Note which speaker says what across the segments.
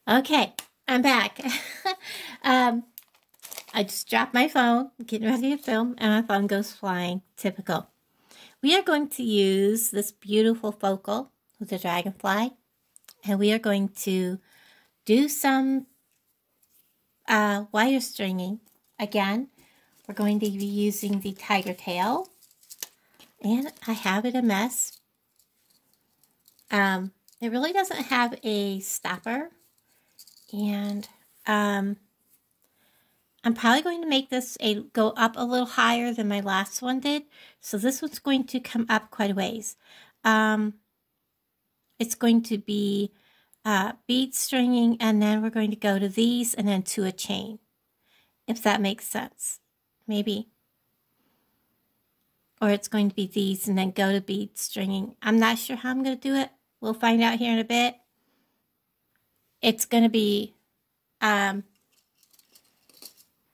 Speaker 1: Okay, I'm back. um, I just dropped my phone, getting ready to film, and my phone goes flying. Typical. We are going to use this beautiful focal with the Dragonfly, and we are going to do some wire stringing. Again, we're going to be using the tiger tail, and I have it a mess. It really doesn't have a stopper, and I'm probably going to make this go up a little higher than my last one did. So this one's going to come up quite a ways. It's going to be bead stringing, and then we're going to go to these and then to a chain, if that makes sense. Maybe. Or it's going to be these and then go to bead stringing. I'm not sure how I'm going to do it. We'll find out here in a bit. It's going to be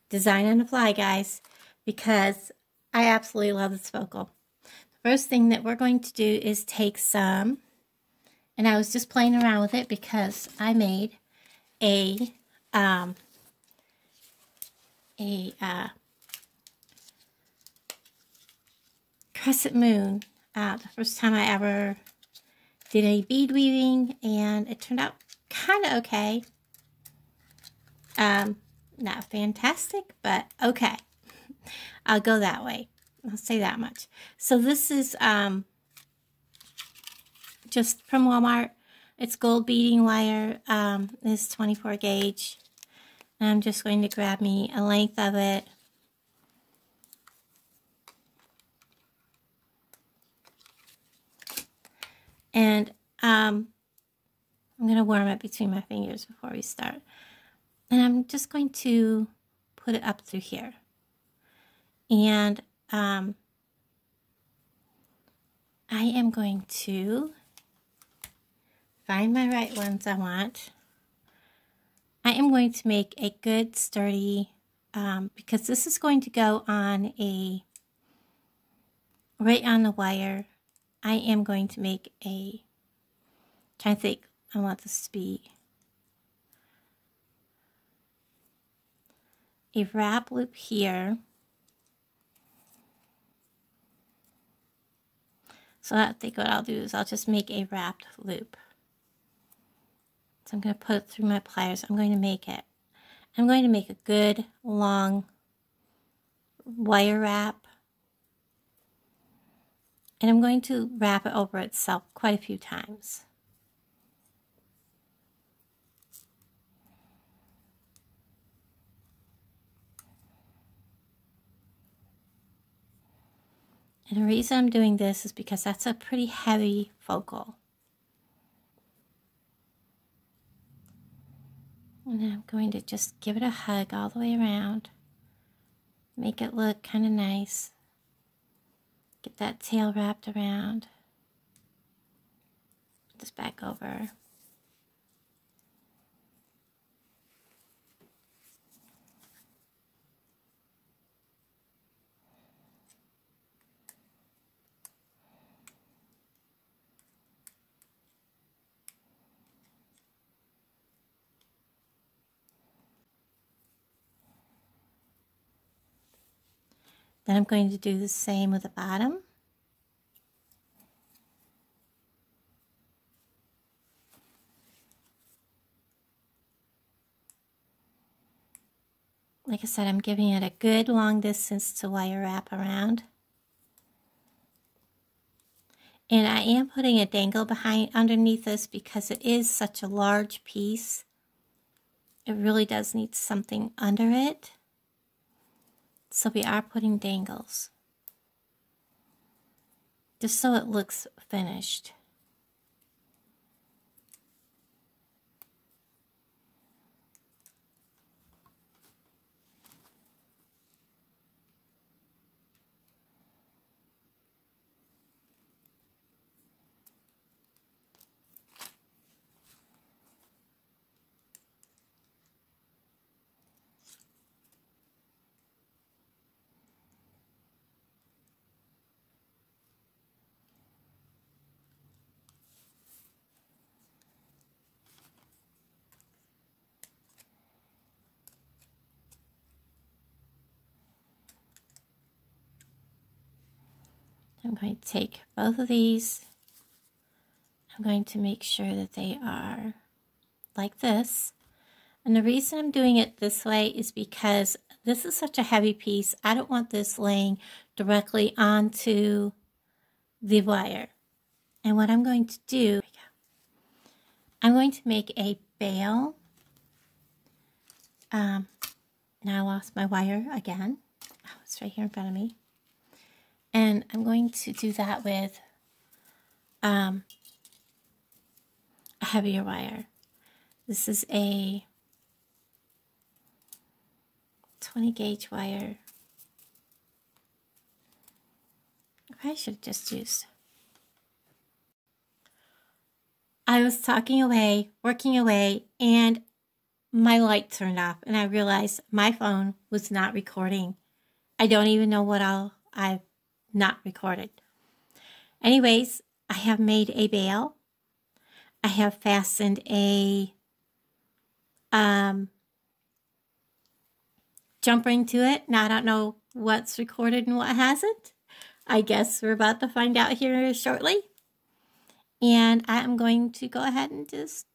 Speaker 1: design on the fly, guys, because I absolutely love this focal. The first thing that we're going to do is take some, and I was just playing around with it because I made a crescent moon. The first time I ever did any bead weaving, and it turned out kind of okay. Not fantastic, but okay. I'll go that way. I'll say that much. So this is just from Walmart. It's gold beading wire. It's 24 gauge. And I'm just going to grab me a length of it. And I'm going to warm it between my fingers before we start. And I'm just going to put it up through here. And I am going to find my right ones I want. I am going to make a good sturdy, because this is going to go on right on the wire. I am going to make trying to think, I want this to be a wrap loop here. So I think what I'll do is I'll just make a wrapped loop. So I'm going to put it through my pliers. I'm going to make it. I'm going to make a good long wire wrap. And I'm going to wrap it over itself quite a few times. And the reason I'm doing this is because that's a pretty heavy focal. And then I'm going to just give it a hug all the way around. Make it look kind of nice. Get that tail wrapped around. Put this back over. Then I'm going to do the same with the bottom. Like I said, I'm giving it a good long distance to wire wrap around. And I am putting a dangle underneath this because it is such a large piece. It really does need something under it. So we are putting dangles, just so it looks finished. I'm going to take both of these. I'm going to make sure that they are like this. And the reason I'm doing it this way is because this is such a heavy piece. I don't want this laying directly onto the wire. And what I'm going to do, I'm going to make a bail. Now I lost my wire again. Oh, it's right here in front of me. And I'm going to do that with a heavier wire. This is a 20 gauge wire. I probably should have just used. I was talking away, working away, and my light turned off, and I realized my phone was not recording. I don't even know what I've not recorded. Anyways, I have made a bail. I have fastened a jump ring to it. Now I don't know what's recorded and what hasn't. I guess we're about to find out here shortly. And I'm going to go ahead and just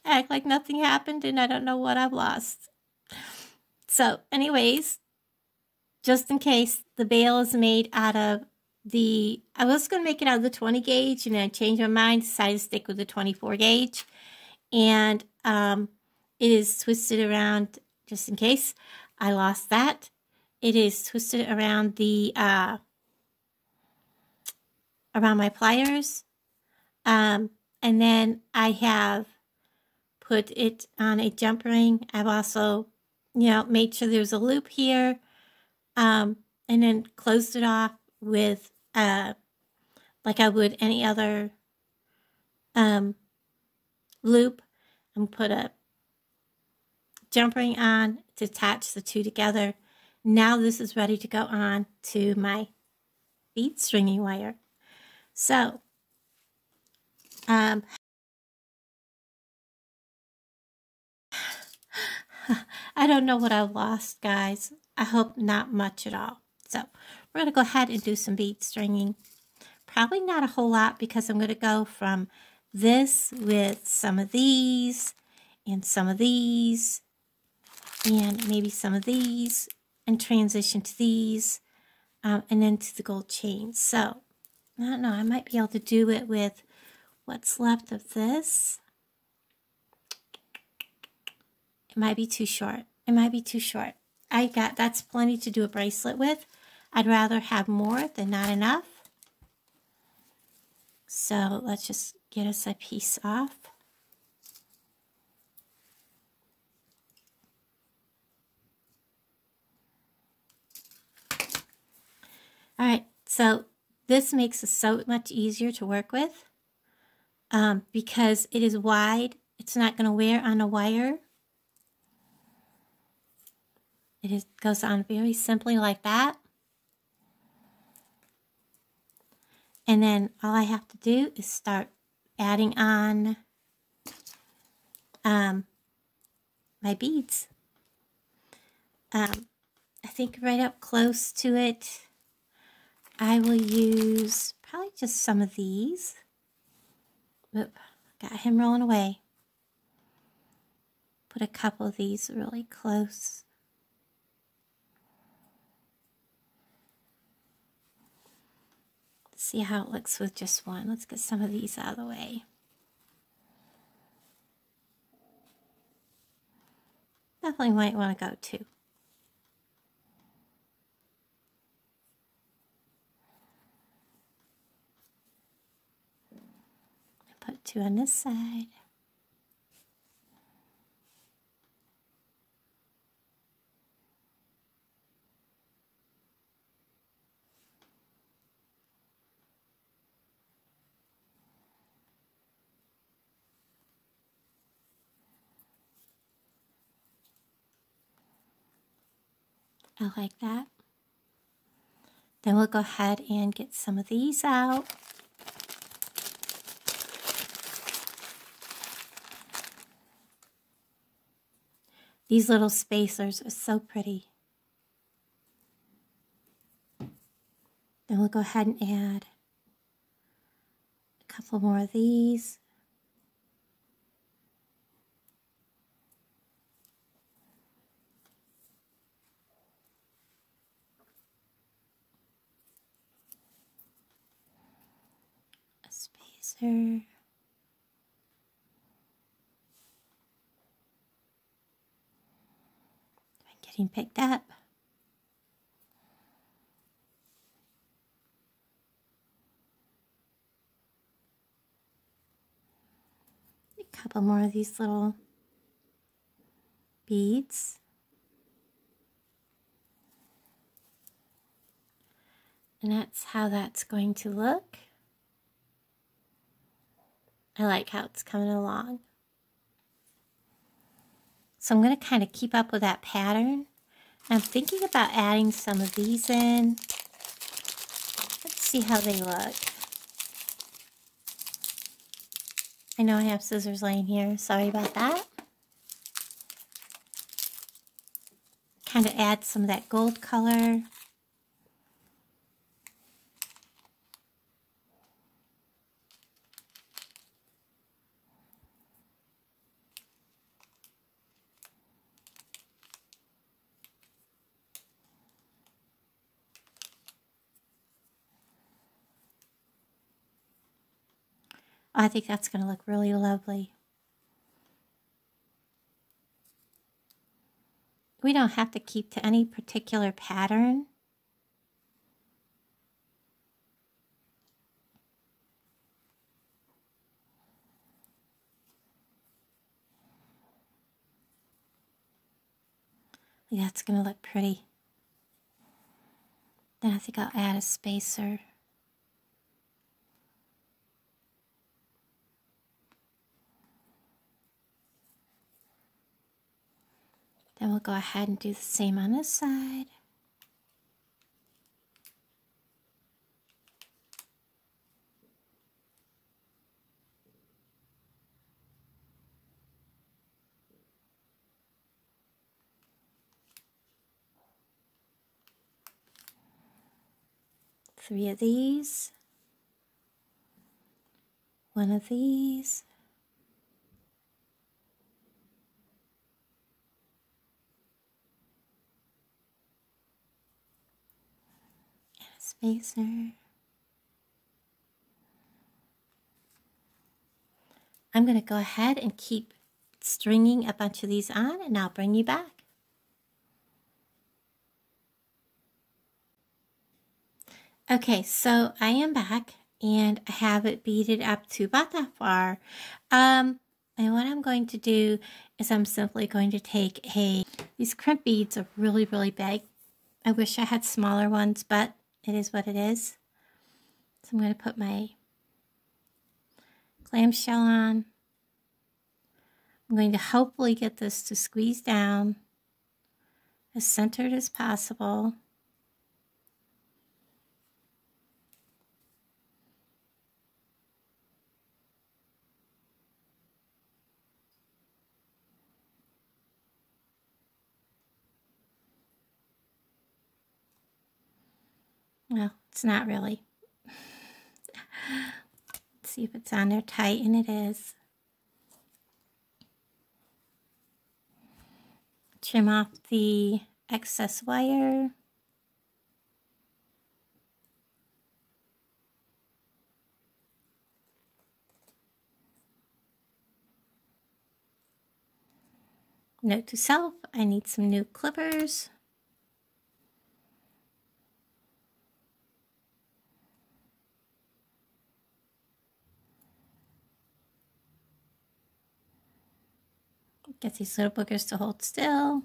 Speaker 1: act like nothing happened and I don't know what I've lost. So anyways, just in case, the bail is made out of I was going to make it out of the 20 gauge and then I changed my mind, decided to stick with the 24 gauge. And it is twisted around, just in case I lost that. It is twisted around the, around my pliers. And then I have put it on a jump ring. I've also, made sure there's a loop here. And then closed it off with, like I would any other, loop. And put a jump ring on to attach the two together. Now this is ready to go on to my bead stringing wire. So, I don't know what I lost, guys. I hope not much at all. So, we're going to go ahead and do some bead stringing. Probably not a whole lot because I'm going to go from this with some of these and some of these and maybe some of these and transition to these and then to the gold chain. So, I don't know. I might be able to do it with what's left of this. It might be too short. It might be too short. That's plenty to do a bracelet with. I'd rather have more than not enough. So let's just get us a piece off. All right, so this makes it so much easier to work with because it is wide. It's not going to wear on a wire. It goes on very simply like that. And then all I have to do is start adding on my beads. I think right up close to it, I will use probably just some of these. Oop, got him rolling away. Put a couple of these really close. See how it looks with just one. Let's get some of these out of the way. Definitely might want to go two. Put two on this side. I like that. Then we'll go ahead and get some of these out. These little spacers are so pretty. Then we'll go ahead and add a couple more of these. A spacer. I'm getting picked up. Couple more of these little beads. And that's how that's going to look. I like how it's coming along. So I'm going to kind of keep up with that pattern. I'm thinking about adding some of these in. Let's see how they look. I know I have scissors laying here. Sorry about that. Kind of add some of that gold color. I think that's going to look really lovely. We don't have to keep to any particular pattern. Yeah, it's going to look pretty. Then I think I'll add a spacer. Then we'll go ahead and do the same on this side. Three of these. One of these. Spacer. I'm going to go ahead and keep stringing a bunch of these on, and I'll bring you back. Okay, so I am back, and I have it beaded up to about that far. And what I'm going to do is I'm simply going to take these crimp beads are really, really big. I wish I had smaller ones, but it is what it is. So I'm going to put my clamshell on. I'm going to hopefully get this to squeeze down as centered as possible. Well, it's not really. Let's see if it's on there tight, and it is. Trim off the excess wire. Note to self, I need some new clippers. Get these little boogers to hold still.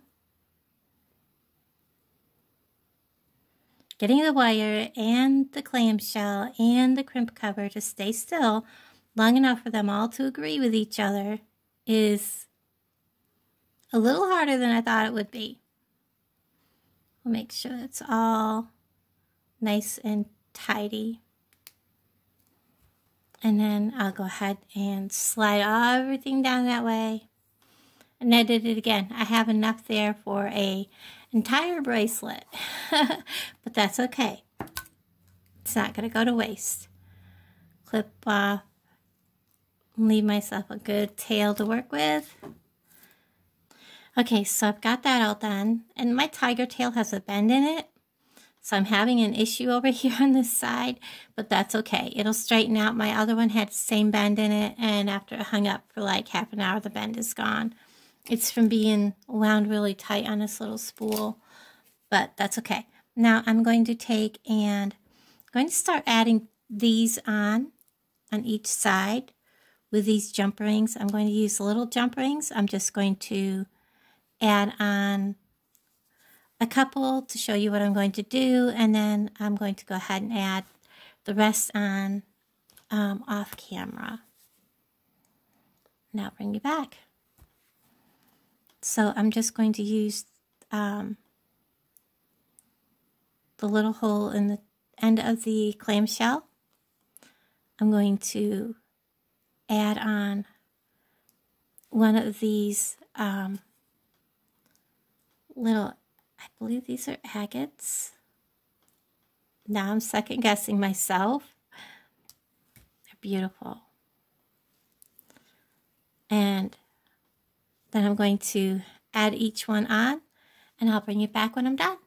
Speaker 1: Getting the wire and the clamshell and the crimp cover to stay still long enough for them all to agree with each other is a little harder than I thought it would be. We'll make sure it's all nice and tidy. And then I'll go ahead and slide everything down that way. And I did it again. I have enough there for an entire bracelet, but that's okay. It's not going to go to waste. Clip off. Leave myself a good tail to work with. Okay, so I've got that all done. And my tiger tail has a bend in it. So I'm having an issue over here on this side, but that's okay. It'll straighten out. My other one had the same bend in it, and after it hung up for like half an hour, the bend is gone. It's from being wound really tight on this little spool, but that's okay. Now I'm going to take and I'm going to start adding these on each side with these jump rings. I'm going to use little jump rings. I'm just going to add on a couple to show you what I'm going to do, and then I'm going to go ahead and add the rest on off camera. Now bring you back. So I'm just going to use the little hole in the end of the clamshell. I'm going to add on one of these little, I believe these are agates. Now I'm second guessing myself. They're beautiful. And then I'm going to add each one on, and I'll bring you back when I'm done.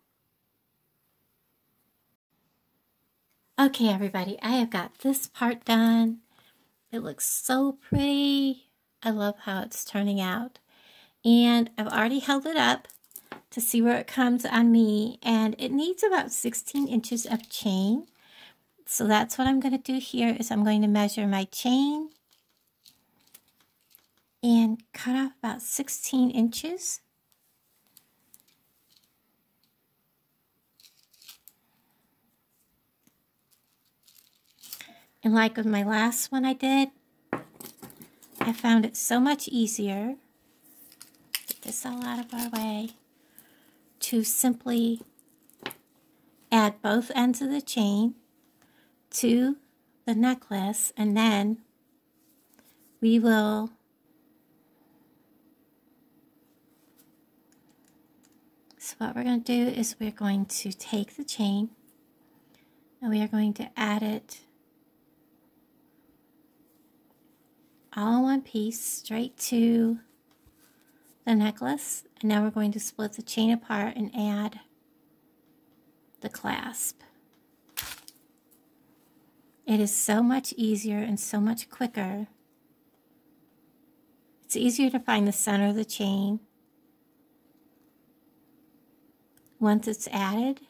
Speaker 1: Okay, everybody, I have got this part done. It looks so pretty. I love how it's turning out. And I've already held it up to see where it comes on me, and it needs about 16 inches of chain. So that's what I'm going to do here is I'm going to measure my chain and cut off about 16 inches. And like with my last one I did, I found it so much easier, get this all out of our way, to simply add both ends of the chain to the necklace, and then we will so what we're going to do is we're going to take the chain and we are going to add it all in one piece straight to the necklace, and now we're going to split the chain apart and add the clasp. It is so much easier and so much quicker. It's easier to find the center of the chain once it's added.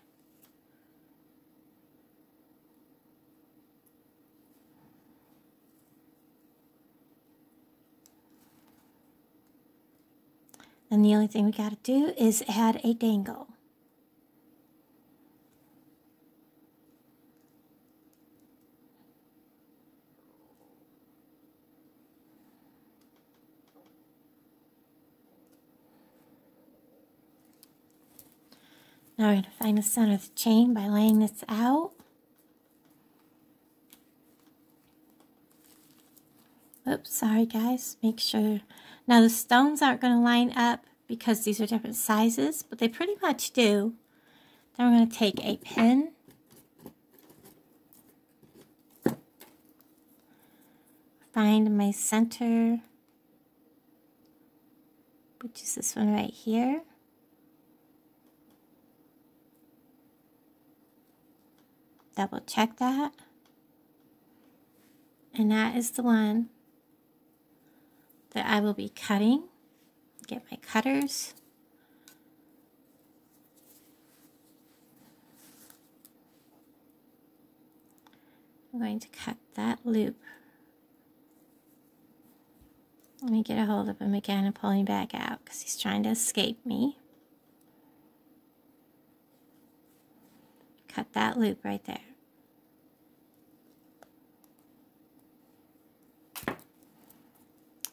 Speaker 1: And the only thing we got to do is add a dangle. Now we're going to find the center of the chain by laying this out. Oops, sorry guys, make sure. Now the stones aren't going to line up because these are different sizes, but they pretty much do. Then we're going to take a pin. Find my center, which is this one right here. Double check that. And that is the one that I will be cutting. Get my cutters. I'm going to cut that loop. Let me get a hold of him again and pull him back out because he's trying to escape me. Cut that loop right there.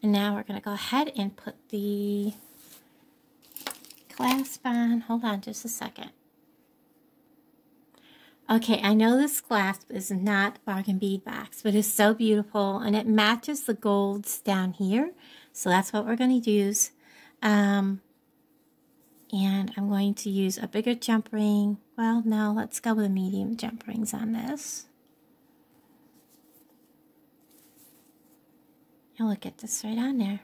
Speaker 1: And now we're going to go ahead and put the clasp on. Hold on just a second. Okay, I know this clasp is not bargain bead box, but it's so beautiful and it matches the golds down here. So that's what we're going to use. And I'm going to use a bigger jump ring. Well, no, let's go with medium jump rings on this. And we'll get this right on there.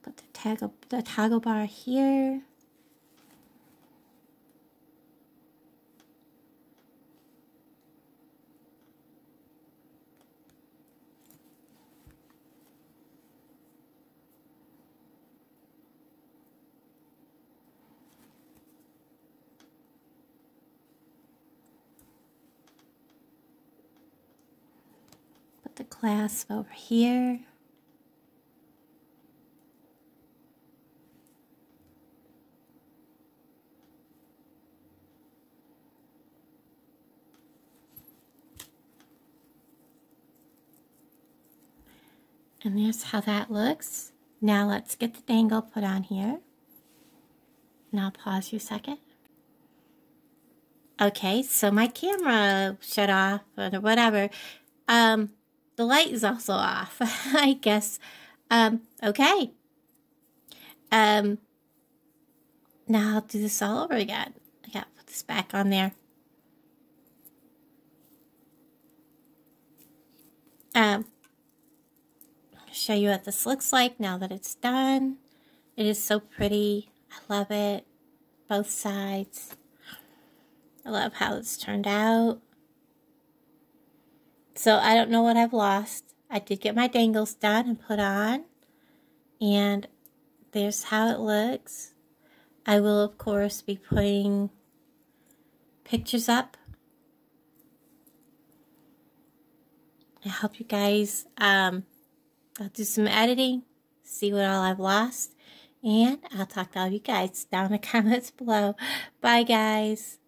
Speaker 1: Put the toggle bar here. Put the clasp over here. And there's how that looks. Now let's get the dangle put on here. And I'll pause you a second. Okay, so my camera shut off or whatever. The light is also off, I guess. Okay. Now I'll do this all over again. I gotta put this back on there. Show you what this looks like now that it's done. It is so pretty. I love it. Both sides. I love how it's turned out. So I don't know what I've lost. I did get my dangles done and put on. And there's how it looks. I will, of course, be putting pictures up. I hope you guys... I'll do some editing, see what all I've lost, and I'll talk to all of you guys down in the comments below. Bye, guys.